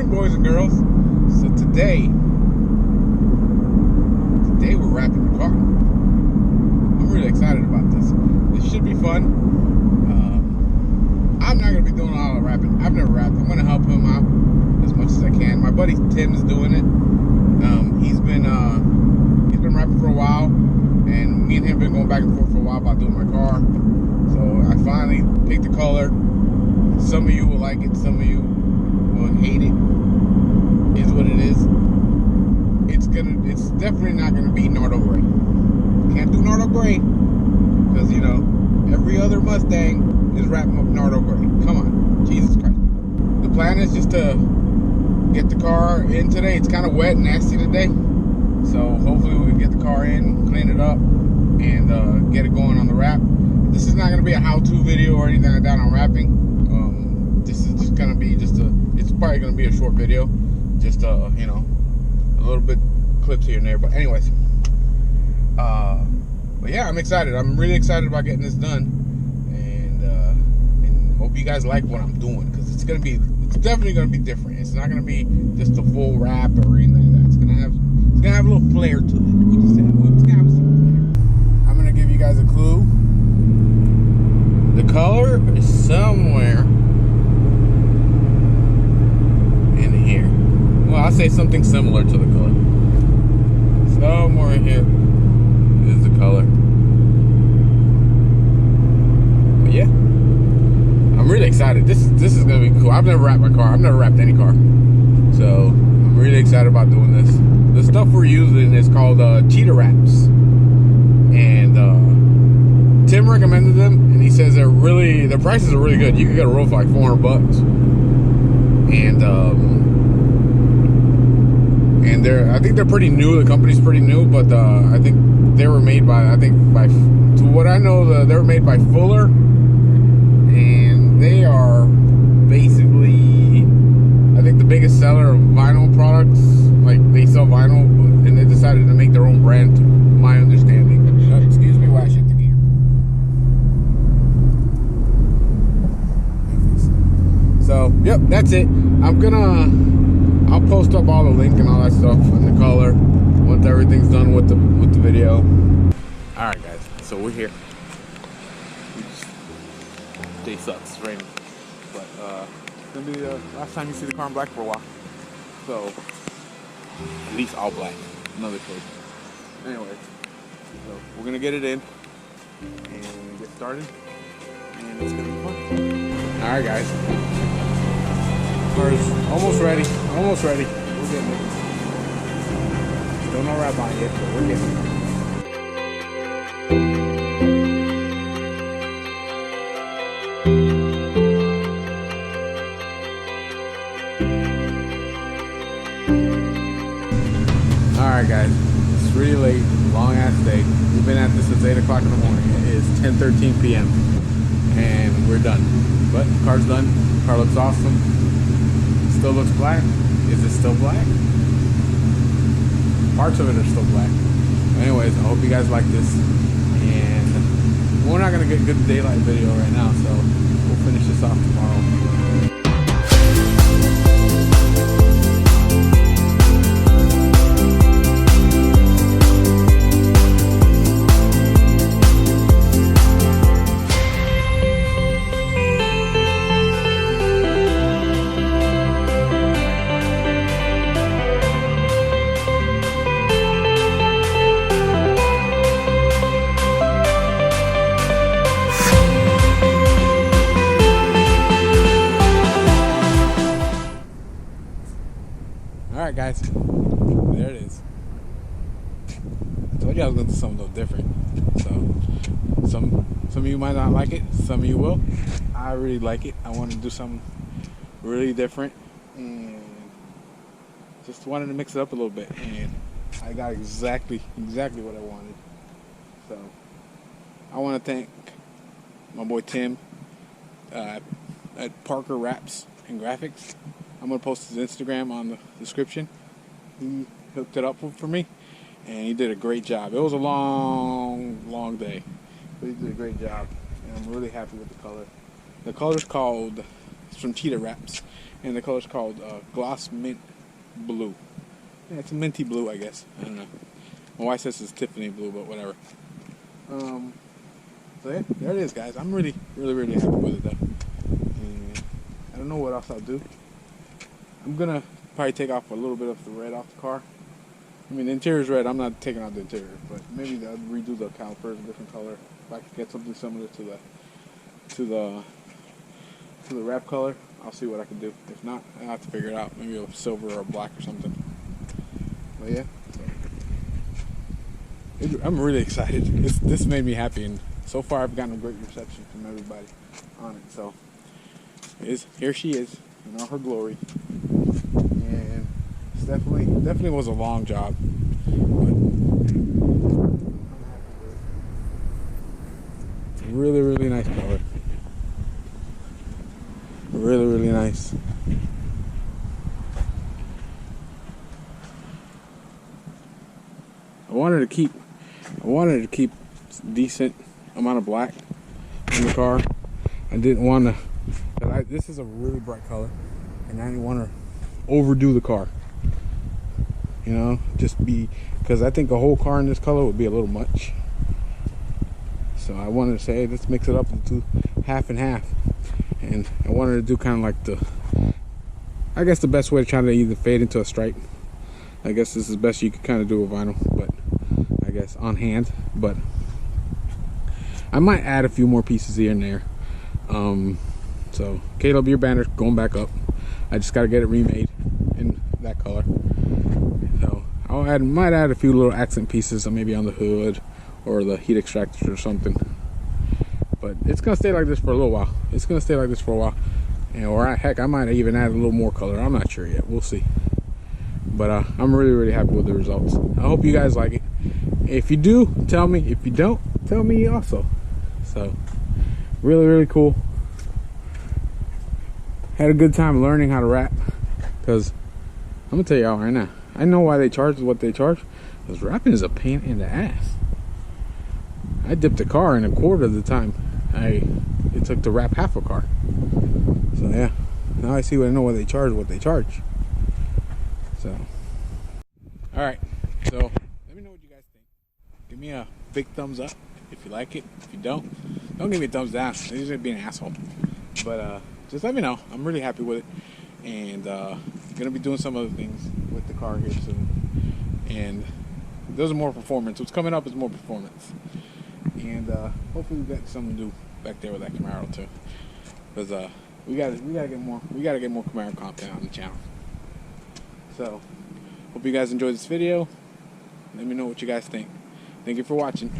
Boys and girls, so today we're wrapping the car. I'm really excited about this. This should be fun. I'm not going to be doing all the wrapping. I've never wrapped. I'm going to help him out as much as I can. My buddy Tim is doing it. He's been wrapping for a while, and me and him have been going back and forth for a while about doing my car. So I finally picked the color. Some of you will like it, some of you will hate it. Is what it is. It's definitely not gonna be Nardo Gray. Can't do Nardo Gray because you know every other Mustang is wrapping up Nardo Gray. Come on, Jesus Christ. The plan is just to get the car in today. It's kind of wet and nasty today, so hopefully we can get the car in, clean it up, and get it going on the wrap. This is not gonna be a how-to video or anything like that on wrapping. This is just gonna be it's probably gonna be a short video. Just you know, a little bit clips here and there, but anyways, but yeah, I'm excited. I'm really excited about getting this done, and hope you guys like what I'm doing because it's definitely gonna be different. It's not gonna be just a full wrap or anything like that. It's gonna have a little flair to it. We'll just say it's gonna have some flair. I'm gonna give you guys a clue. The color is somewhere in here. Well, I'll say something similar to the color. Somewhere in here is the color. But yeah, I'm really excited. This is gonna be cool. I've never wrapped my car. I've never wrapped any car, so I'm really excited about doing this. The stuff we're using is called cheetah wraps, and Tim recommended them, and he says their prices are really good. You can get a roll for like $400, and I think they're pretty new. The company's pretty new, but I think they were made by to what I know, they were made by Fuller, and they are basically, I think, the biggest seller of vinyl products. Like, they sell vinyl, and they decided to make their own brand, to my understanding. Excuse me while I shift the gear. So, yep, that's it. I'll post up all the link and all that stuff and the color once everything's done with the video. All right, guys. So we're here. Day sucks. It's raining, but it's gonna be the last time you see the car in black for a while. So at least all black. Another choice. Anyway, so we're gonna get it in and get started, and it's gonna be fun. All right, guys. Car's almost ready. We're getting it. Still no wrap on it yet, but we're getting it. Alright guys, it's really late, long ass day. We've been at this since 8 o'clock in the morning. It is 10:13 p.m. and we're done. But the car's done. The car looks awesome. Still looks black. Is it still black? Parts of it are still black. Anyways, I hope you guys like this. And we're not gonna get good daylight video right now, so we'll finish this off tomorrow. Alright guys, there it is. I told you I was going to do something a little different. So, some of you might not like it, some of you will. I really like it. I want to do something really different. And just wanted to mix it up a little bit. And I got exactly what I wanted. So, I want to thank my boy Tim at Parker Wraps and Graphics I'm gonna post his Instagram on the description. He hooked it up for me, and he did a great job. It was a long day, but he did a great job, and I'm really happy with the color. The color's called, it's from Cheetah Wraps, and the color's called Gloss Mint Blue. Yeah, it's a minty blue, I guess. I don't know. My wife says it's Tiffany blue, but whatever. So yeah, there it is, guys. I'm really happy with it, though. And I don't know what else I'll do. I'm gonna probably take off a little bit of the red off the car. I mean, the interior's red. I'm not taking out the interior, but maybe I'll redo the calipers a different color. If I could get something similar to the wrap color, I'll see what I can do. If not, I'll have to figure it out. Maybe a silver or a black or something. But yeah, so I'm really excited. This made me happy, and so far I've gotten a great reception from everybody on it. So here she is in all her glory, and it's definitely was a long job. But I'm happy with it. Really nice color. Really nice. I wanted to keep decent amount of black in the car. I didn't want to. This is a really bright color, and I didn't want to overdo the car. You know, because I think a whole car in this color would be a little much. So I wanted to say, hey, let's mix it up into half and half. And I wanted to do kind of like I guess the best way to try to either fade into a stripe. I guess this is the best you could kind of do with vinyl, but I guess on hand. But I might add a few more pieces here and there. So Caleb, your banner's going back up. I just got to get it remade in that color. So might add a few little accent pieces, maybe on the hood or the heat extractors or something. But it's gonna stay like this for a little while. Or heck, I might even add a little more color. I'm not sure yet. We'll see. But I'm really happy with the results. I hope you guys like it. If you do, tell me. If you don't, tell me also. So really cool. Had a good time learning how to wrap, because I'm gonna tell y'all right now, I know why they charge what they charge, because wrapping is a pain in the ass. I dipped a car in a quarter of the time it took to wrap half a car. So yeah, now I know why they charge what they charge. So alright, so let me know what you guys think. Give me a big thumbs up if you like it. If you don't give me a thumbs down. You're just being an asshole. But just let me know. I'm really happy with it, and gonna be doing some other things with the car here soon. And those are more performance. What's coming up is more performance. And hopefully we got something to do back there with that Camaro too, because we gotta get more Camaro content on the channel. So hope you guys enjoyed this video. Let me know what you guys think. Thank you for watching.